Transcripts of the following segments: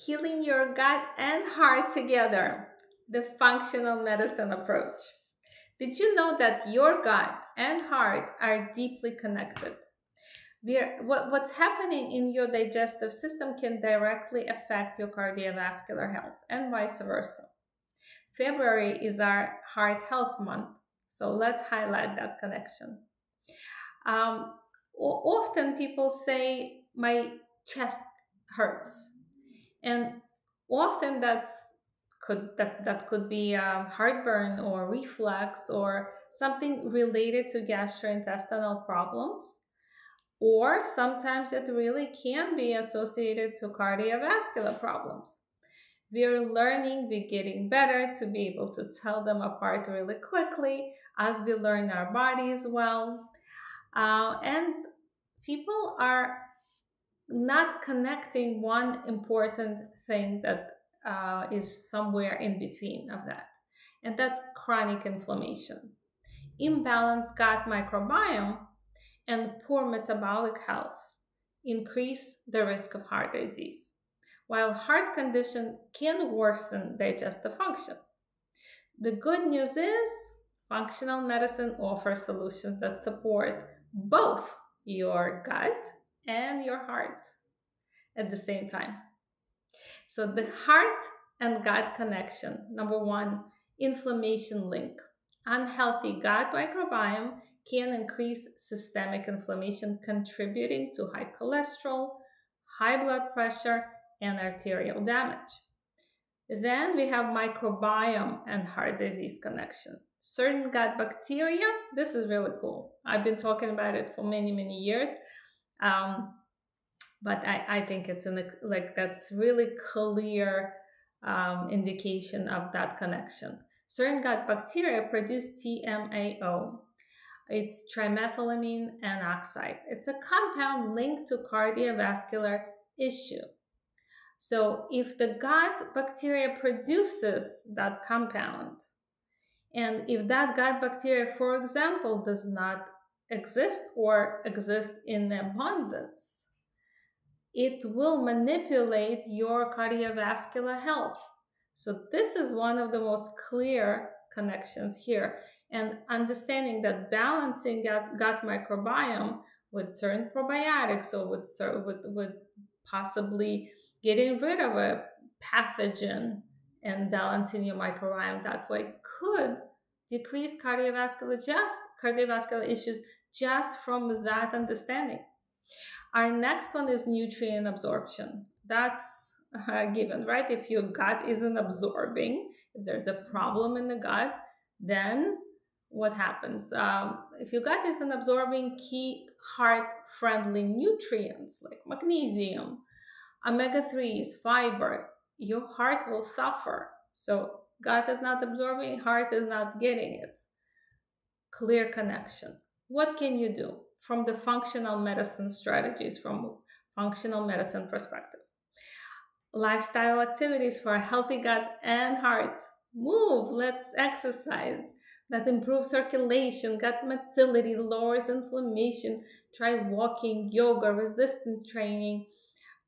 healing your gut and heart together, the functional medicine approach. Did you know that your gut and heart are deeply connected? What's happening in your digestive system can directly affect your cardiovascular health and vice versa. February is our heart health month, so let's highlight that connection. Um, Often people say, my chest hurts, and often that could be heartburn or reflux or something related to gastrointestinal problems, or sometimes it really can be associated to cardiovascular problems. We're getting better to be able to tell them apart really quickly as we learn our bodies well. And people are not connecting one important thing that is somewhere in between of that, and that's chronic inflammation. Imbalanced gut microbiome and poor metabolic health increase the risk of heart disease, while heart condition can worsen digestive function. The good news is functional medicine offers solutions that support both your gut and your heart at the same time. So, the heart and gut connection, number one, inflammation link. Unhealthy gut microbiome can increase systemic inflammation, contributing to high cholesterol, high blood pressure, and arterial damage. Then we have microbiome and heart disease connection. Certain gut bacteria, this is really cool. I've been talking about it for many, many years. Um, but I think it's like that's really clear indication of that connection. Certain gut bacteria produce TMAO. It's trimethylamine and oxide. It's a compound linked to cardiovascular issue. So if the gut bacteria produces that compound, and if that gut bacteria, for example, does not exist or exist in abundance, it will manipulate your cardiovascular health. So this is one of the most clear connections here. And understanding that balancing gut microbiome with certain probiotics or with possibly getting rid of a pathogen and balancing your microbiome that way could decrease cardiovascular issues just from that understanding. Our next one is nutrient absorption. That's a given, right? If your gut isn't absorbing, if there's a problem in the gut, then what happens? If your gut isn't absorbing key heart friendly nutrients like magnesium, omega 3s, fiber, your heart will suffer. So, gut is not absorbing, heart is not getting it. Clear connection. What can you do from the functional medicine strategies, from functional medicine perspective? Lifestyle activities for a healthy gut and heart. Move, let's exercise. That improves circulation, gut motility, lowers inflammation. Try walking, yoga, resistance training,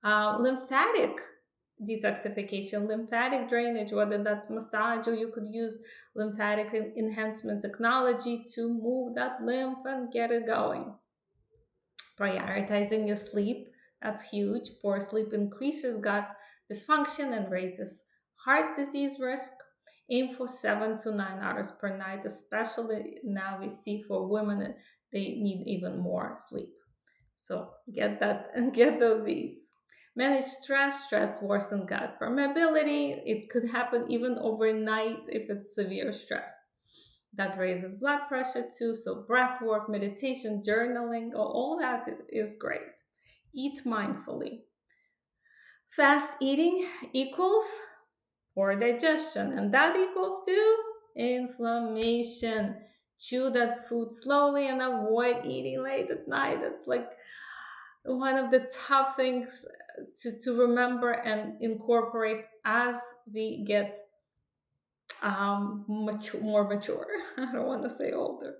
lymphatic detoxification, lymphatic drainage, whether that's massage or you could use lymphatic enhancement technology to move that lymph and get it going. Prioritizing your sleep, that's huge. Poor sleep increases gut dysfunction and raises heart disease risk. Aim for 7 to 9 hours per night, especially now we see for women they need even more sleep. So get that and get those E's. Manage stress. Stress worsens gut permeability. It could happen even overnight if it's severe stress. That raises blood pressure too. So breath work, meditation, journaling, all that is great. Eat mindfully. Fast eating equals poor digestion, and that equals to inflammation. Chew that food slowly and avoid eating late at night. It's like one of the top things to remember and incorporate as we get more mature. I don't want to say older.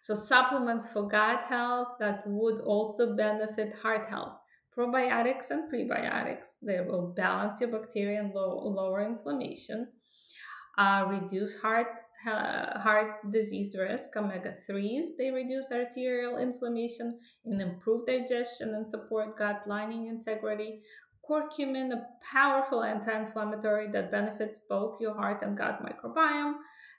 So supplements for gut health that would also benefit heart health. probiotics and prebiotics. They will balance your bacteria and lower inflammation, reduce heart disease risk. Omega 3s, they reduce arterial inflammation and improve digestion and support gut lining integrity. Curcumin, a powerful anti-inflammatory that benefits both your heart and gut microbiome.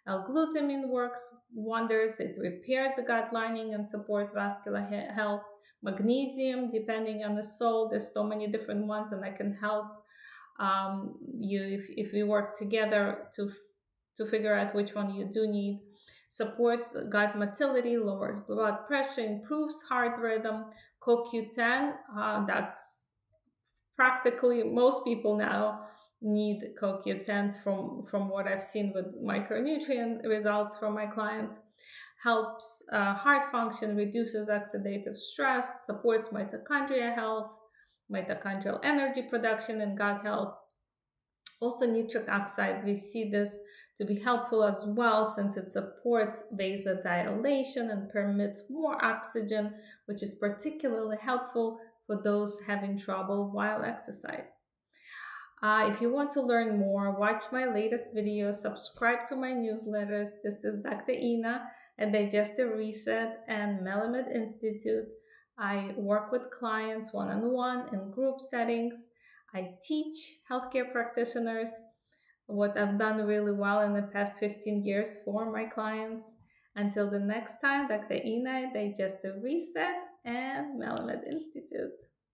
L-glutamine works wonders. It repairs the gut lining and supports vascular health. Magnesium, depending on the soul, there's so many different ones, and I can help you if we work together to figure out which one you do need. Support gut motility, lowers blood pressure, improves heart rhythm. CoQ10, that's practically most people now need CoQ10 from what I've seen with micronutrient results from my clients. Helps heart function, reduces oxidative stress, supports mitochondria health, mitochondrial energy production, and gut health. Also, nitric oxide, we see this to be helpful as well since it supports vasodilation and permits more oxygen, which is particularly helpful for those having trouble while exercise. If you want to learn more, watch my latest videos, subscribe to my newsletters. This is Dr. Ina at Digestive Reset and Melamed Institute. I work with clients one-on-one in group settings. I teach healthcare practitioners what I've done really well in the past 15 years for my clients. Until the next time, Dr. Ina, Digestive Reset and Melamed Institute.